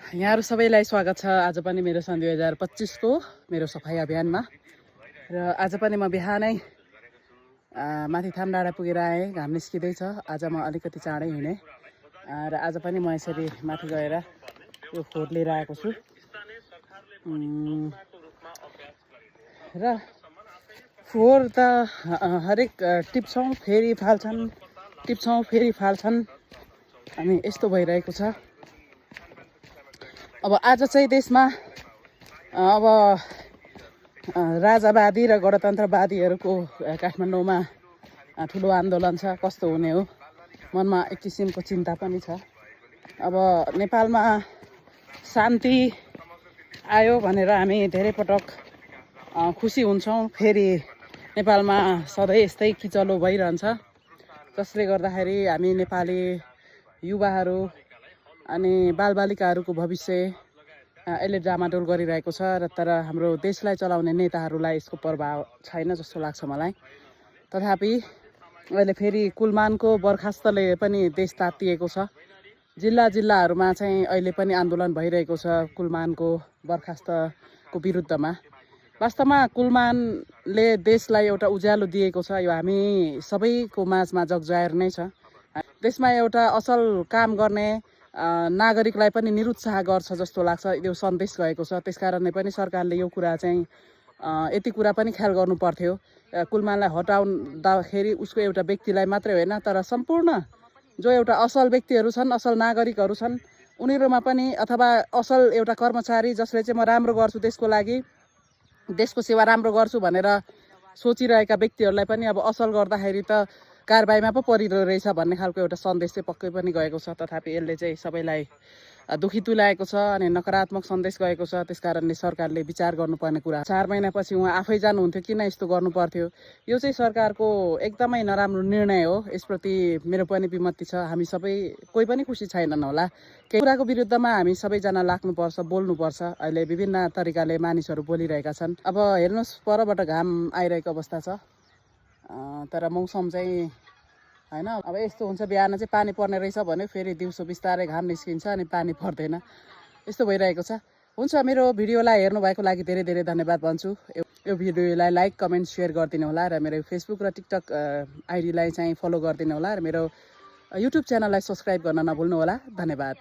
यहाँहरु सबैलाई स्वागत छ। आज पनि मेरो सन् 2025 को मेरो सफाई अभियानमा र आज पनि म बिहानै माथि थाम डाँडा पुगेर आएँ। घाम निस्किदै छ। आज म अलिकति चाँडै हिँडे र आज पनि म यसरी माथि गएर यो फोहोर लिएर आएको छु र फोहोर त हरेक टिप्छौं फेरि फाल्छन्, टिप्छौं फेरि फाल्छन् अनि यस्तो भइरहेको छ। अब आज चाहिँ देशमा अब राजावादी र गणतन्त्रवादीहरूको काठमाडौँमा ठुलो आन्दोलन छ। कस्तो हुने हो मनमा एक किसिमको चिन्ता पनि छ। अब नेपालमा शान्ति आयो भनेर हामी धेरै पटक खुसी हुन्छौं। फेरि नेपालमा सधैँ यस्तै किचलो भइरहन्छ, जसले गर्दाखेरि हामी नेपाली युवाहरू अनि बालबालिकाहरूको भविष्य यसले डामाडोल गरिरहेको छ र तर हाम्रो देशलाई चलाउने नेताहरूलाई यसको प्रभाव छैन जस्तो लाग्छ मलाई। तथापि अहिले फेरि कुलमानको बर्खास्तले पनि देश तातिएको छ। जिल्लाहरूमा चाहिँ अहिले पनि आन्दोलन भइरहेको छ कुलमानको बर्खास्तको विरुद्धमा। वास्तवमा कुलमानले देशलाई एउटा उज्यालो दिएको छ। यो हामी सबैको माझमा जगजाहेर नै छ। देशमा एउटा असल काम गर्ने नागरिकलाई पनि निरुत्साह गर्छ जस्तो लाग्छ। यो सन्देश गएको छ। त्यसकारणले पनि सरकारले यो कुरा चाहिँ यति कुरा पनि ख्याल गर्नु पर्थ्यो। कुलमानलाई हटाउँदाखेरि उसको एउटा व्यक्तिलाई मात्रै होइन, तर सम्पूर्ण जो एउटा असल व्यक्तिहरू छन्, असल नागरिकहरू छन्, उनीहरूमा पनि, अथवा असल एउटा कर्मचारी जसले चाहिँ म राम्रो गर्छु देशको लागि, देशको सेवा राम्रो गर्छु भनेर सोचिरहेका व्यक्तिहरूलाई पनि अब असल गर्दाखेरि त कारबाहीमा पो परिरहेको रहेछ भन्ने खालको एउटा सन्देश चाहिँ पक्कै पनि गएको छ। तथापि यसले चाहिँ सबैलाई दुखी तुल्याएको छ अनि नकारात्मक सन्देश गएको छ। त्यसकारणले सरकारले विचार गर्नुपर्ने कुरा। 4 महिनापछि उहाँ आफै जानुहुन्थ्यो, किन यस्तो गर्नु पर्थ्यो? यो चाहिँ सरकारको एकदमै नराम्रो निर्णय हो। यसप्रति मेरो पनि विमति छ। हामी सबै कोही पनि खुसी छैनन् होला। केही कुराको विरुद्धमा हामी सबैजना लाग्नुपर्छ, बोल्नुपर्छ। अहिले विभिन्न तरिकाले मानिसहरू बोलिरहेका छन्। अब हेर्नुहोस्, परबाट घाम आइरहेको अवस्था छ, तर मौसम चाहिँ हैन। अब यस्तो हुन्छ, बिहान चाहिँ पानी पर्ने रहेछ भने फेरि दिउँसो बिस्तारै घाम निस्किन्छ अनि पानी पर्दैन। यस्तो भइरहेको छ। हुन्छ, मेरो भिडियोलाई हेर्नु भएको लागि धेरै धेरै धन्यवाद भन्छु। यो भिडियोलाई लाइक, कमेन्ट, सेयर गरिदिनु होला र मेरो फेसबुक र टिकटक आइडीलाई चाहिँ फलो गरिदिनु होला र मेरो युट्युब च्यानललाई सब्स्क्राइब गर्न नभुल्नु होला। धन्यवाद।